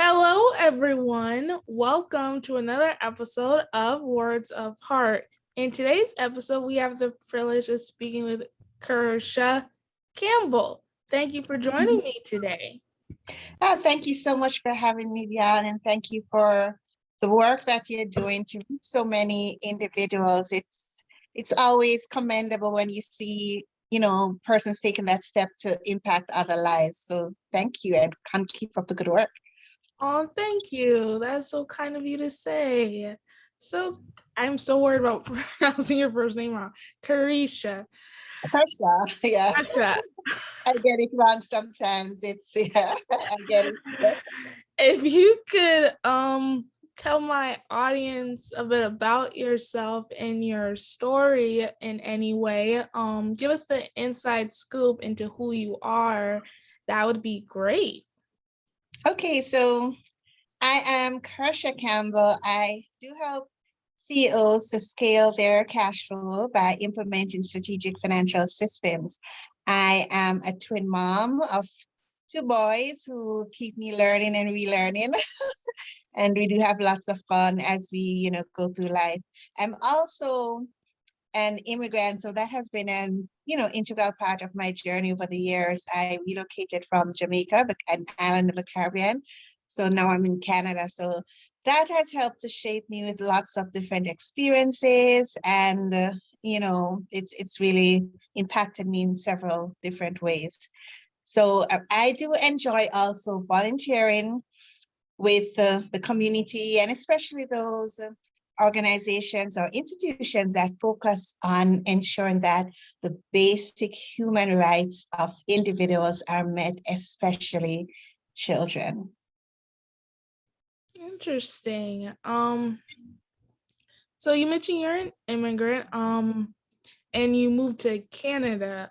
Hello, everyone. Welcome to another episode of Words of Heart. In today's episode, we have the privilege of speaking with Kirsha Campbell. Thank you for joining me today. Thank you so much for having me, Dion, and thank you for the work that you're doing to reach so many individuals. It's always commendable when you see, persons taking that step to impact other lives. So thank you and keep up the good work. Oh, thank you. That's so kind of you to say. So I'm so worried about pronouncing your first name wrong. Kaesha. Kaesha, yeah. Kaesha. I get it wrong sometimes. I get it. If you could tell my audience a bit about yourself and your story in any way, give us the inside scoop into who you are, that would be great. Okay, so I am Kaesha Campbell. I do help CEOs to scale their cash flow by implementing strategic financial systems. I am a twin mom of two boys who keep me learning and relearning. And we do have lots of fun as we, go through life. I'm also an immigrant, so that has been an, integral part of my journey over the years. I relocated from Jamaica, an island of the Caribbean. So now I'm in Canada. So that has helped to shape me with lots of different experiences. And, it's really impacted me in several different ways. So I do enjoy also volunteering with the community, and especially those organizations or institutions that focus on ensuring that the basic human rights of individuals are met, especially children. Interesting. So you mentioned you're an immigrant, and you moved to Canada,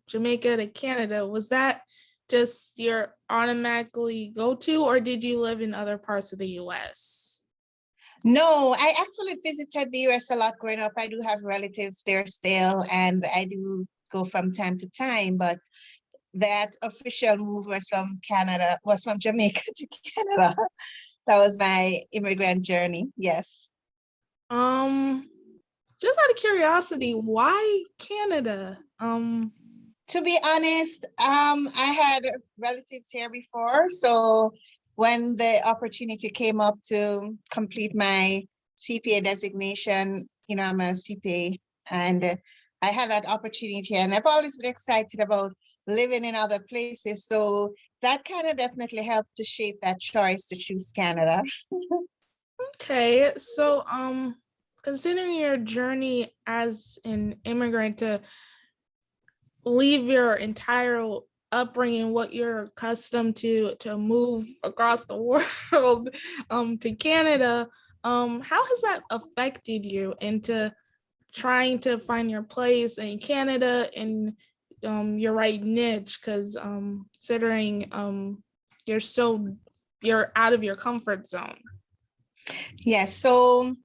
Jamaica to Canada. Was that just your automatically go-to, or did you live in other parts of the U.S.? No, I actually visited the US a lot growing up. I do have relatives there still, and I do go from time to time, but that official move was from Jamaica to Canada. That was my immigrant journey. Yes. Just out of curiosity, why Canada? To be honest, I had relatives here before, so when the opportunity came up to complete my CPA designation, I'm a CPA, and I had that opportunity, and I've always been excited about living in other places. So that kind of definitely helped to shape that choice to choose Canada. Okay, so considering your journey as an immigrant to leave your entire upbringing, what you're accustomed to move across the world to Canada, how has that affected you into trying to find your place in Canada and your right niche? Because considering you're out of your comfort zone. Yes, so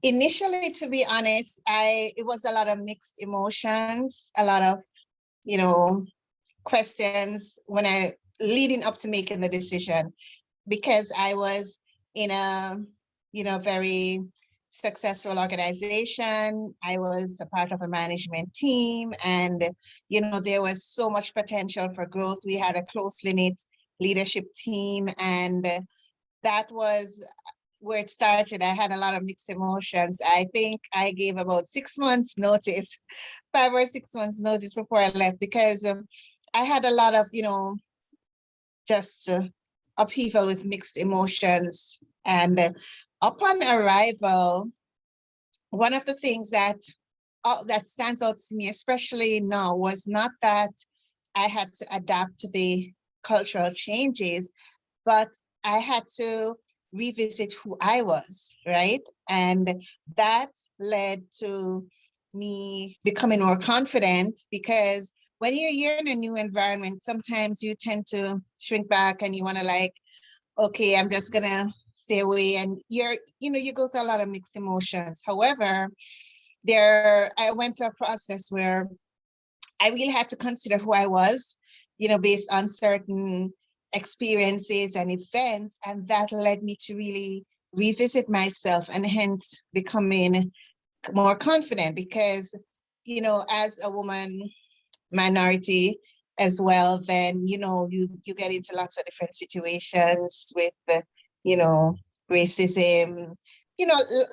initially, to be honest, it was a lot of mixed emotions, a lot of, questions when leading up to making the decision, because I was in a, very successful organization. I was a part of a management team, and, there was so much potential for growth. We had a closely knit leadership team, and that was where it started. I had a lot of mixed emotions. I think I gave about 6 months notice, 5 or 6 months notice before I left, because I had a lot of, just upheaval with mixed emotions. And upon arrival, one of the things that stands out to me, especially now, was not that I had to adapt to the cultural changes, but I had to revisit who I was, right? And that led to me becoming more confident, because when you're in a new environment, sometimes you tend to shrink back and you want to okay, I'm just gonna stay away. And you go through a lot of mixed emotions. However, I went through a process where I really had to consider who I was, based on certain experiences and events, and that led me to really revisit myself and hence becoming more confident because, as a woman minority as well, then, you get into lots of different situations with, you know, racism,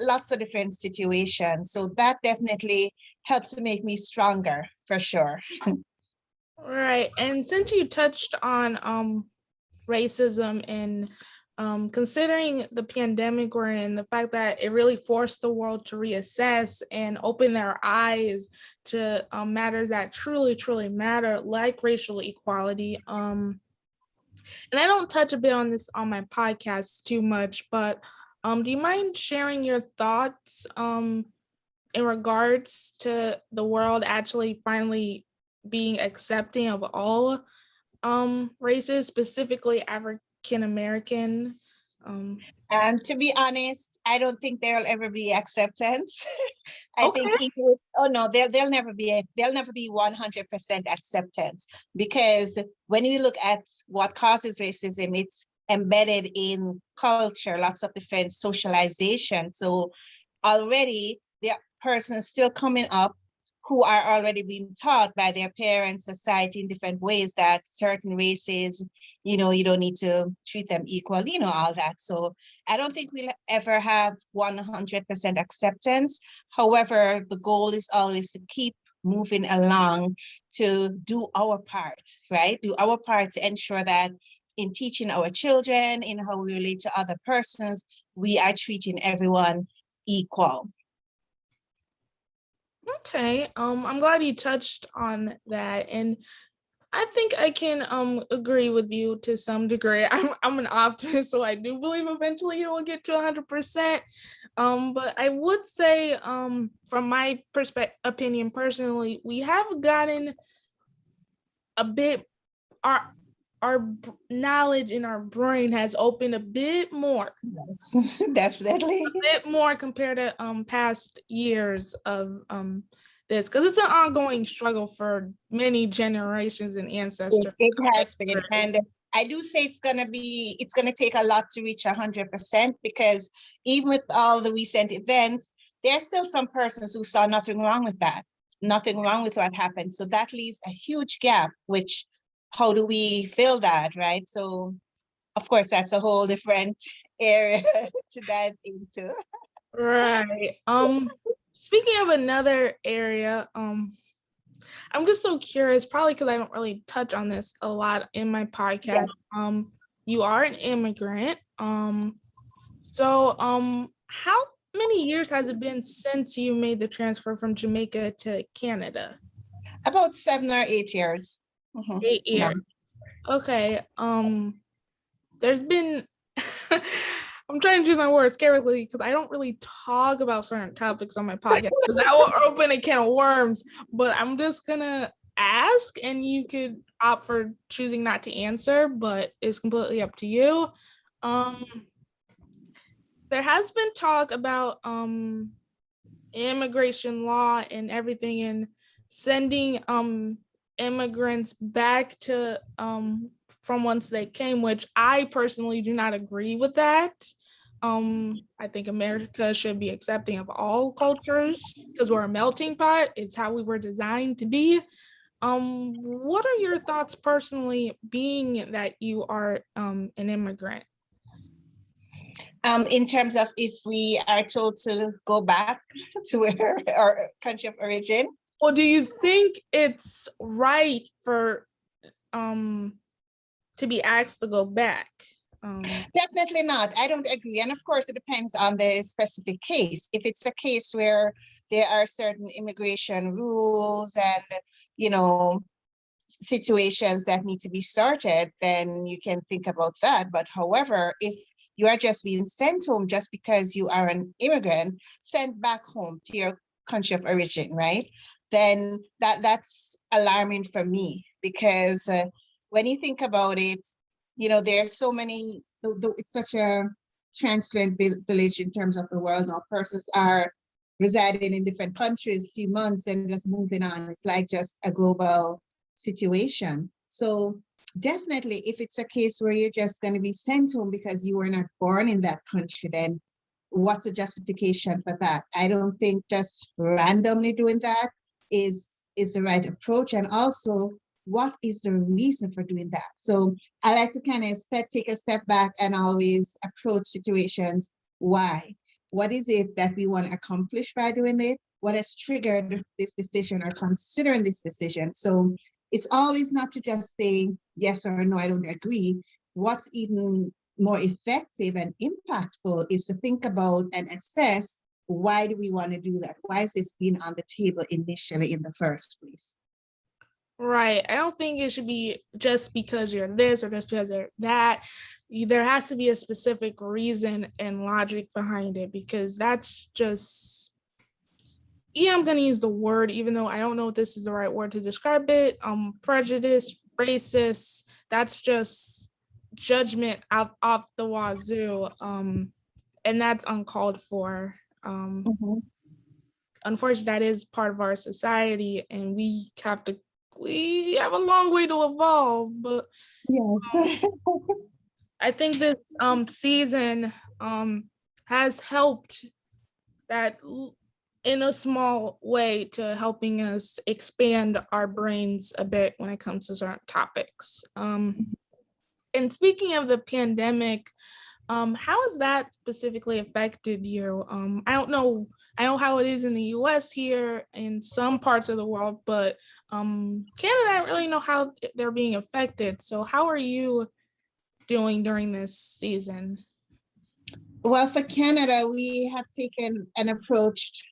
lots of different situations. So that definitely helped to make me stronger for sure. Right. And since you touched on racism and considering the pandemic we're in, the fact that it really forced the world to reassess and open their eyes to matters that truly, truly matter, like racial equality. And I don't touch a bit on this on my podcast too much, but do you mind sharing your thoughts in regards to the world actually finally being accepting of all races, specifically African American? And to be honest, I don't think there'll ever be acceptance. I think Okay. even oh no, there'll never be 100% acceptance because when you look at what causes racism, it's embedded in culture, lots of different socialization. So already there are persons still coming up who are already being taught by their parents, society in different ways that certain races, you don't need to treat them equal, all that. So I don't think we'll ever have 100% acceptance. However, the goal is always to keep moving along to do our part, right? Do our part to ensure that in teaching our children, in how we relate to other persons, we are treating everyone equal. Okay. I'm glad you touched on that. And I think I can agree with you to some degree. I'm an optimist, so I do believe eventually it will get to 100%. But I would say, from my opinion personally, we have gotten a bit our knowledge in our brain has opened a bit more. Yes, definitely. A bit more compared to past years of this, because it's an ongoing struggle for many generations and ancestors. It has been, and I do say it's gonna take a lot to reach 100% because even with all the recent events, there are still some persons who saw nothing wrong with that, nothing wrong with what happened. So that leaves a huge gap. Which, how do we fill that, right? So, of course, that's a whole different area to dive into. Right. Speaking of another area, I'm just so curious, probably because I don't really touch on this a lot in my Yeah. podcast. You are an immigrant. So how many years has it been since you made the transfer from Jamaica to Canada? About 7 or 8 years. Mhm. 8 years. No. Okay. There's been I'm trying to choose my words carefully because I don't really talk about certain topics on my podcast because that will open a can of worms. But I'm just gonna ask, and you could opt for choosing not to answer, but it's completely up to you. Um, there has been talk about immigration law and everything, and sending immigrants back to from whence they came, which I personally do not agree with that. I think America should be accepting of all cultures because we're a melting pot. It's how we were designed to be. What are your thoughts personally, being that you are an immigrant? In terms of if we are told to go back to where our country of origin. Well, do you think it's right for to be asked to go back? Definitely not. I don't agree. And of course, it depends on the specific case. If it's a case where there are certain immigration rules and, you know, situations that need to be sorted, then you can think about that. But however, if you are just being sent home just because you are an immigrant, sent back home to your country of origin, right? Then that's alarming for me because when you think about it, there's so many, it's such a transient village in terms of the world now. Persons are residing in different countries, few months and just moving on. It's like just a global situation. So definitely, if it's a case where you're just going to be sent home because you were not born in that country, then what's the justification for that? I don't think just randomly doing that is the right approach. And also, what is the reason for doing that? So I like to kind of take a step back and always approach situations. Why? What is it that we want to accomplish by doing it? What has triggered this decision or considering this decision? So it's always not to just say yes or no, I don't agree. What's even more effective and impactful is to think about and assess, why do we want to do that? Why is this being on the table initially in the first place? Right. I don't think it should be just because you're this or just because you're that. There has to be a specific reason and logic behind it, because that's just, yeah, I'm going to use the word, even though I don't know if this is the right word to describe it. Prejudice, racist, that's just judgment off the wazoo. And that's uncalled for. Mhm. Unfortunately, that is part of our society, and we have a long way to evolve. But Yes. I think this season has helped that in a small way to helping us expand our brains a bit when it comes to certain topics. And speaking of the pandemic, how has that specifically affected you? I know how it is in the US here in some parts of the world, but Canada, I don't really know how they're being affected. So how are you doing during this season? Well, for Canada, we have taken an approach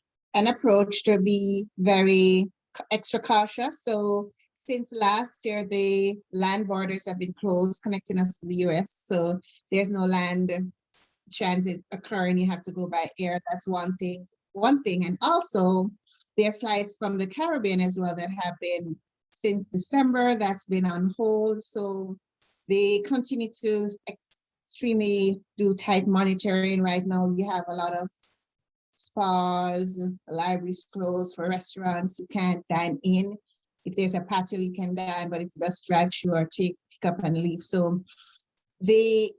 to be very extra cautious. So since last year, the land borders have been closed, connecting us to the US. So there's no land transit occurring. You have to go by air. That's one thing. One thing, and also there are flights from the Caribbean as well that have been since December. That's been on hold. So they continue to extremely do tight monitoring right now. You have a lot of spas, libraries closed for restaurants. You can't dine in. If there's a patio, you can dine, but it's best drive through or pick up and leave. So the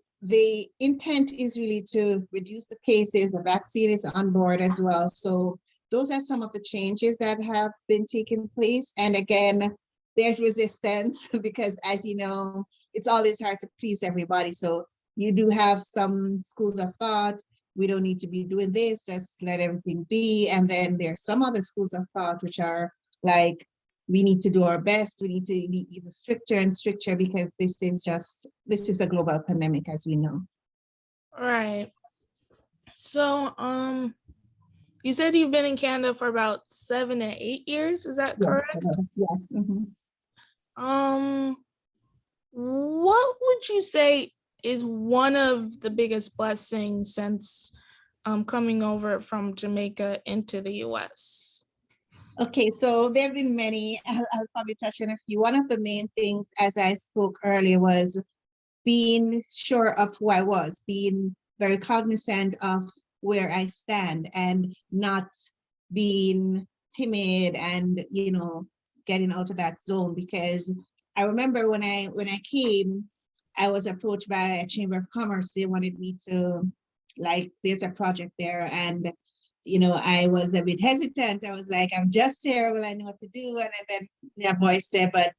intent is really to reduce the cases. The vaccine is on board as well. So those are some of the changes that have been taking place. And again, there's resistance because, as you know, it's always hard to please everybody. So you do have some schools of thought, we don't need to be doing this, just let everything be. And then there's some other schools of thought which are like, we need to do our best. We need to be even stricter and stricter because this is a global pandemic, as we know. Right. So, you said you've been in Canada for about 7 to 8 years. Is that Yes, correct? yes. Mhm. Um, what would you say is one of the biggest blessings since coming over from Jamaica into the US? Okay, so there have been many. I'll probably touch on a few. One of the main things, as I spoke earlier, was being sure of who I was, being very cognizant of where I stand and not being timid and, getting out of that zone. Because I remember when I came, I was approached by a Chamber of Commerce. They wanted me to, like, there's a project there, and I was a bit hesitant. I was like, I'm just here, will I know what to do? And then the voice said, but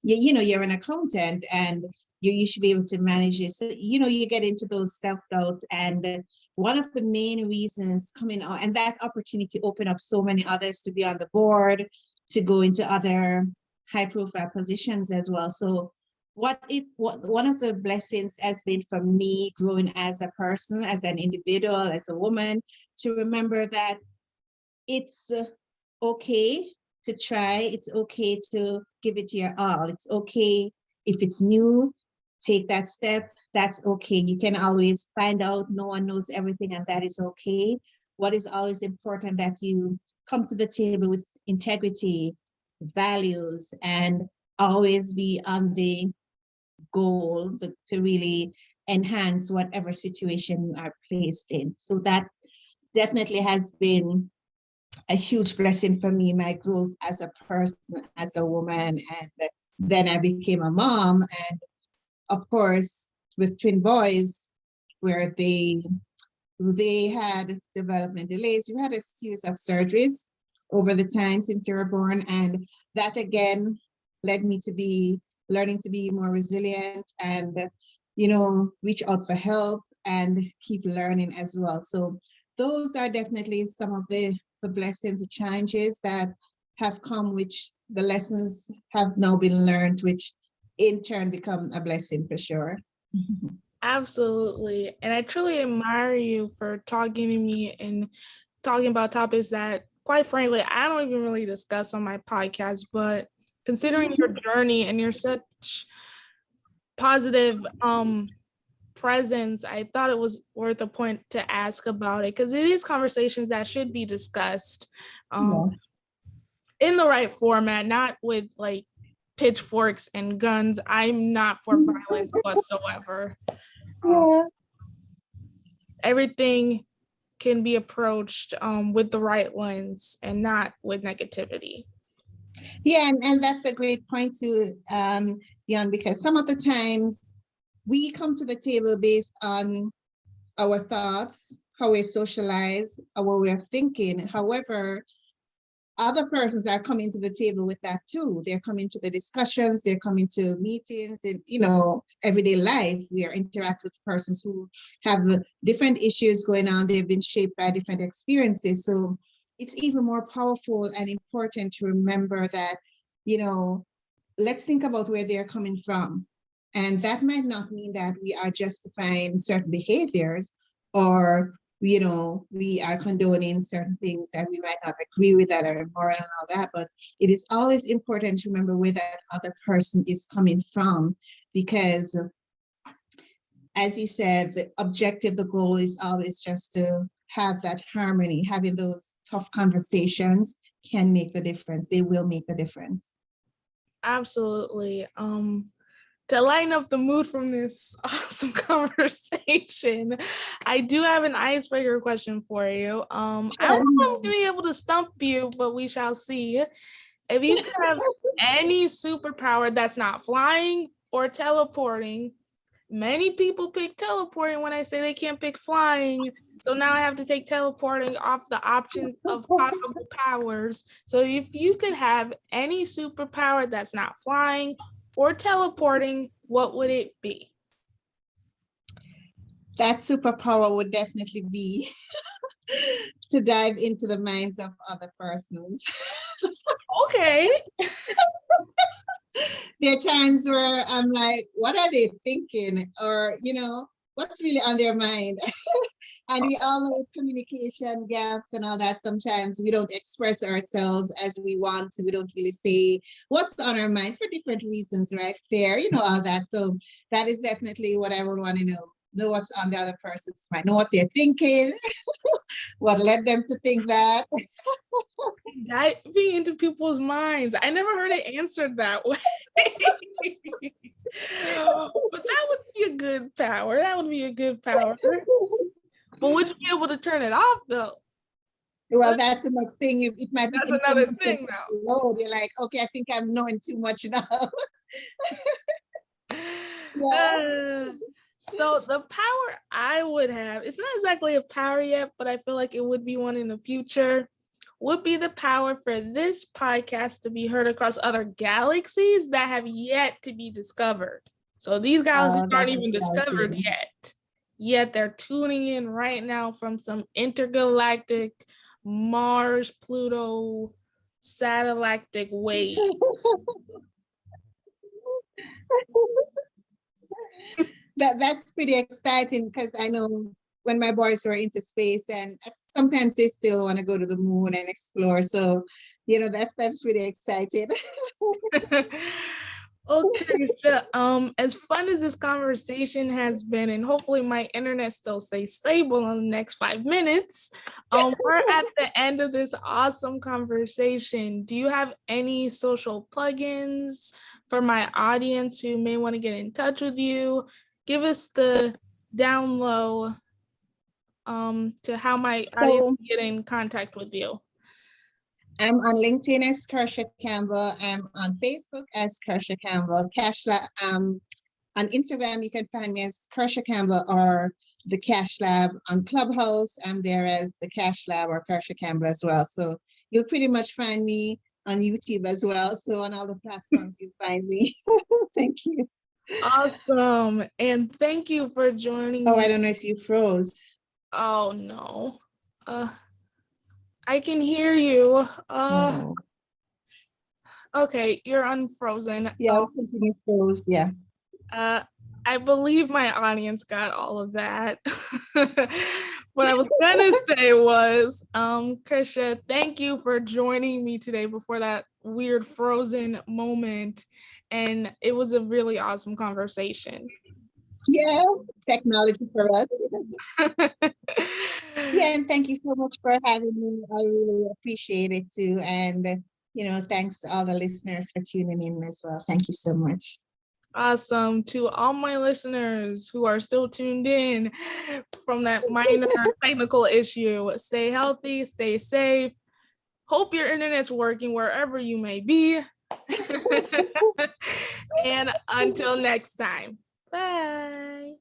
you're an accountant and you should be able to manage it. So, you get into those self-doubts. And one of the main reasons coming out, and that opportunity opened up so many others to be on the board, to go into other high profile positions as well. So what one of the blessings has been for me growing as a person, as an individual, as a woman, to remember that it's okay to try. It's okay to give it your all. It's okay if it's new, take that step. That's okay. You can always find out. No one knows everything, and that is okay. What is always important that you come to the table with integrity, values, and always be on the goal to really enhance whatever situation you are placed in. So that definitely has been a huge blessing for me, my growth as a person, as a woman, and then I became a mom. And of course, with twin boys, where they had development delays. We had a series of surgeries over the time since they were born. And that again led me to be learning to be more resilient and, reach out for help and keep learning as well. So those are definitely some of the blessings, the challenges that have come, which the lessons have now been learned, which in turn become a blessing for sure. Absolutely. And I truly admire you for talking to me and talking about topics that, quite frankly, I don't even really discuss on my podcast. But considering your journey and your such positive presence, I thought it was worth a point to ask about it, because it is conversations that should be discussed in the right format, not with like pitchforks and guns. I'm not for violence whatsoever. Everything can be approached with the right lens and not with negativity. Yeah, and that's a great point too, Dion, because some of the times we come to the table based on our thoughts, how we socialize, how we're thinking. However, other persons are coming to the table with that too. They're coming to the discussions, they're coming to meetings, and everyday life. We are interacting with persons who have different issues going on. They've been shaped by different experiences. So it's even more powerful and important to remember that, let's think about where they're coming from. And that might not mean that we are justifying certain behaviors or we are condoning certain things that we might not agree with that are immoral and all that, but it is always important to remember where that other person is coming from, because as you said, the objective, the goal is always just to have that harmony. Having those tough conversations can make the difference. They will make the difference. Absolutely. To lighten up the mood from this awesome conversation, I do have an icebreaker question for you. I don't know if I'm be able to stump you, but we shall see. If you could have any superpower that's not flying or teleporting, many people pick teleporting when I say they can't pick flying. So now I have to take teleporting off the options of possible powers. So if you could have any superpower that's not flying or teleporting, what would it be? That superpower would definitely be to dive into the minds of other persons. Okay. There are times where I'm like, what are they thinking? Or, what's really on their mind? And we all know communication gaps and all that. Sometimes we don't express ourselves as we want to. We don't really say what's on our mind for different reasons, right? Fear, all that. So that is definitely what I would want to know what's on the other person's mind, know what they're thinking, what led them to think that. Diving into people's minds. I never heard it answered that way. But that would be a good power. That would be a good power. But would you be able to turn it off though? Well, that's the next thing. It might be that's another thing now. Load. You're like, okay, I think I'm knowing too much now. So the power I would have, it's not exactly a power yet, but I feel like it would be one in the future, would be the power for this podcast to be heard across other galaxies that have yet to be discovered. So these galaxies aren't even discovered yet they're tuning in right now from some intergalactic Mars, Pluto, satellitic wave. That's pretty exciting, because I know when my boys were into space, and sometimes they still want to go to the moon and explore. So, that's really exciting. Okay, so as fun as this conversation has been, and hopefully my internet still stays stable in the next 5 minutes, we're at the end of this awesome conversation. Do you have any social plugins for my audience who may want to get in touch with you? Give us the down low to how my audience can get in contact with you. I'm on LinkedIn as Kirsha Campbell. I'm on Facebook as Kirsha Campbell. On Instagram, you can find me as Kirsha Campbell or the Cash Lab. On Clubhouse, I'm there as the Cash Lab or Kirsha Campbell as well. So you'll pretty much find me on YouTube as well. So on all the platforms, you'll find me. Thank you. Awesome. And thank you for joining Oh, me. I don't know if you froze. Oh no. I can hear you. Oh. Okay, you're unfrozen. Yeah, I think you froze. Yeah. I believe my audience got all of that. What I was gonna say was, Kaesha, thank you for joining me today before that weird frozen moment. And it was a really awesome conversation. Yeah, technology for us. Yeah, and thank you so much for having me. I really appreciate it too. And, thanks to all the listeners for tuning in as well. Thank you so much. Awesome. To all my listeners who are still tuned in from that minor technical issue, stay healthy, stay safe. Hope your internet's working wherever you may be. And until next time, bye.